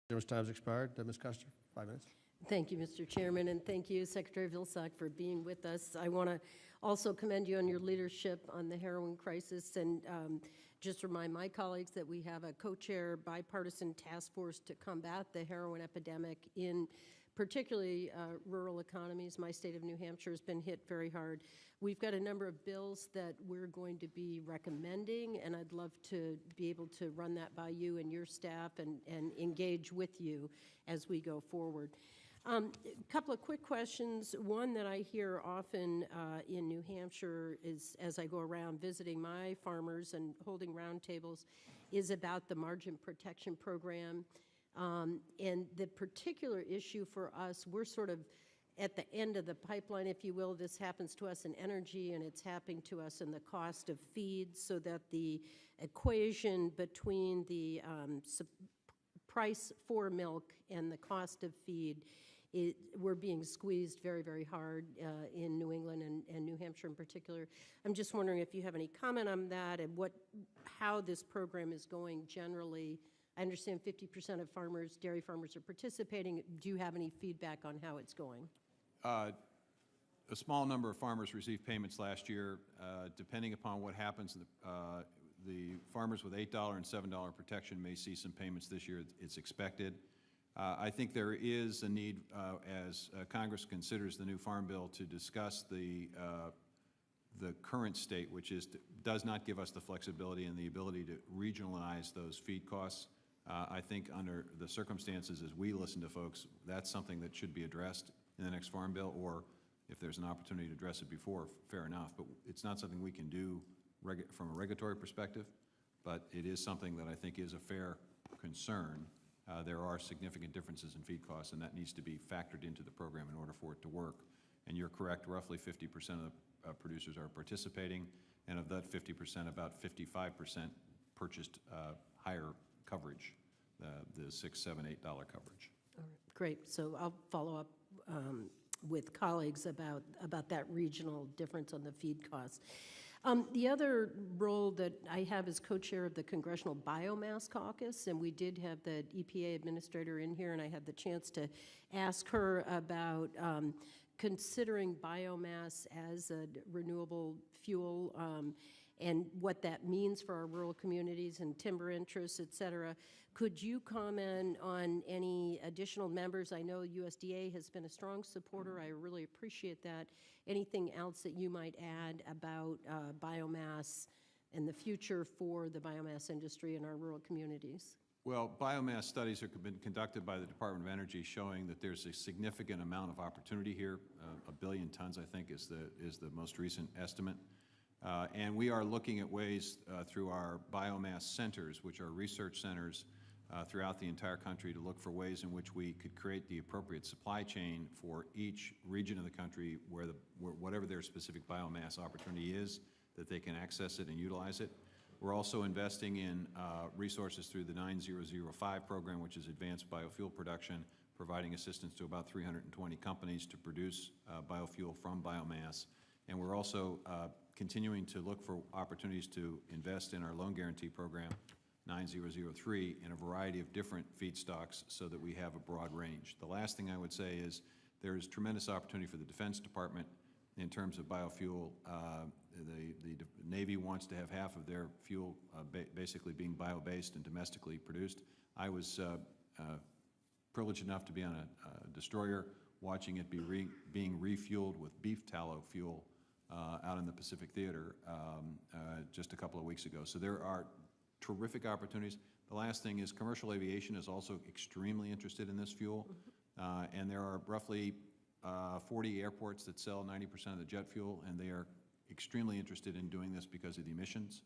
Chairman's time's expired. Ms. Kuster, 5 minutes. Thank you, Mr. Chairman, and thank you, Secretary Vilsack, for being with us. I want to also commend you on your leadership on the heroin crisis and just remind my colleagues that we have a co-chair bipartisan task force to combat the heroin epidemic in particularly rural economies. My state of New Hampshire has been hit very hard. We've got a number of bills that we're going to be recommending, and I'd love to be able to run that by you and your staff and engage with you as we go forward. A couple of quick questions. One that I hear often in New Hampshire is, as I go around visiting my farmers and holding roundtables, is about the margin protection program. And the particular issue for us, we're sort of at the end of the pipeline, if you will. This happens to us in energy, and it's happening to us in the cost of feed, so that the equation between the price for milk and the cost of feed, we're being squeezed very, very hard in New England and New Hampshire in particular. I'm just wondering if you have any comment on that and how this program is going generally. I understand 50% of farmers, dairy farmers, are participating. Do you have any feedback on how it's going? A small number of farmers received payments last year. Depending upon what happens, the farmers with $8 and $7 protection may see some payments this year. It's expected. I think there is a need, as Congress considers the new Farm Bill, to discuss the current state, which does not give us the flexibility and the ability to regionalize those feed costs. I think under the circumstances, as we listen to folks, that's something that should be addressed in the next Farm Bill, or if there's an opportunity to address it before, fair enough. But it's not something we can do from a regulatory perspective, but it is something that I think is a fair concern. There are significant differences in feed costs, and that needs to be factored into the program in order for it to work. And you're correct, roughly 50% of the producers are participating, and of that 50%, about 55% purchased higher coverage, the $6, $7, $8 coverage. All right, great. So I'll follow up with colleagues about that regional difference on the feed costs. The other role that I have is co-chair of the Congressional Biomass Caucus, and we did have the EPA administrator in here, and I had the chance to ask her about considering biomass as a renewable fuel and what that means for our rural communities and timber interests, et cetera. Could you comment on any additional members? I know USDA has been a strong supporter. I really appreciate that. Anything else that you might add about biomass and the future for the biomass industry in our rural communities? Well, biomass studies have been conducted by the Department of Energy showing that there's a significant amount of opportunity here. 1 billion tons, I think, is the most recent estimate. And we are looking at ways through our biomass centers, which are research centers throughout the entire country, to look for ways in which we could create the appropriate supply chain for each region of the country where whatever their specific biomass opportunity is, that they can access it and utilize it. We're also investing in resources through the 9005 program, which is advanced biofuel production, providing assistance to about 320 companies to produce biofuel from biomass. And we're also continuing to look for opportunities to invest in our loan guarantee program, 9003, in a variety of different feedstocks so that we have a broad range. The last thing I would say is there is tremendous opportunity for the Defense Department in terms of biofuel. The Navy wants to have half of their fuel basically being bio-based and domestically produced. I was privileged enough to be on a destroyer watching it being refueled with beef tallow fuel out in the Pacific Theater just a couple of weeks ago. So there are terrific opportunities. The last thing is commercial aviation is also extremely interested in this fuel. And there are roughly 40 airports that sell 90% of the jet fuel, and they are extremely interested in doing this because of the emissions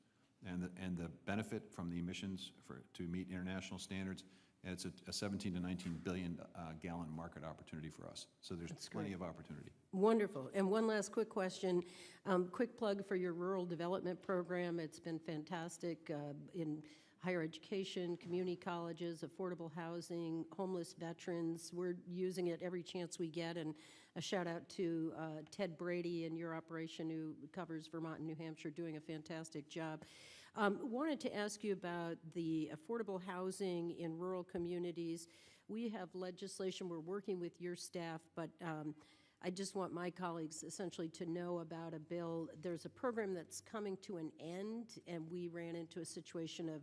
and the benefit from the emissions to meet international standards. And it's a 17 to 19 billion gallon market opportunity for us. So there's plenty of opportunity. Wonderful. And one last quick question. Quick plug for your rural development program. It's been fantastic in higher education, community colleges, affordable housing, homeless veterans. We're using it every chance we get. And a shout out to Ted Brady and your operation, who covers Vermont and New Hampshire, doing a fantastic job. Wanted to ask you about the affordable housing in rural communities. We have legislation, we're working with your staff, but I just want my colleagues essentially to know about a bill. There's a program that's coming to an end, and we ran into a situation of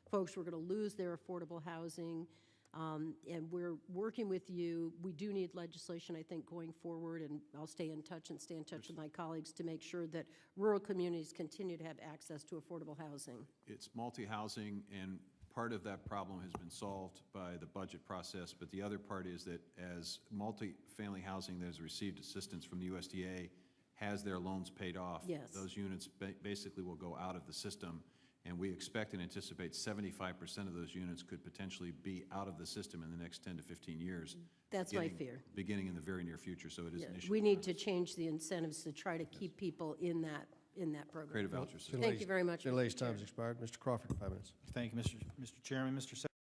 folks were going to lose their affordable housing, and we're working with you. We do need legislation, I think, going forward, and I'll stay in touch with my colleagues to make sure that rural communities continue to have access to affordable housing. It's multi-housing, and part of that problem has been solved by the budget process, but the other part is that as multi-family housing that has received assistance from the USDA has their loans paid off, Yes. those units basically will go out of the system, and we expect and anticipate 75% of those units could potentially be out of the system in the next 10 to 15 years. That's my fear. Beginning in the very near future, so it is an issue. We need to change the incentives to try to keep people in that program. Create a voucher system. Thank you very much, Mr. Gentlelady's Chair. time has expired. Mr. Crawford, 5 minutes. Thank you, Mr. Chairman. Mr.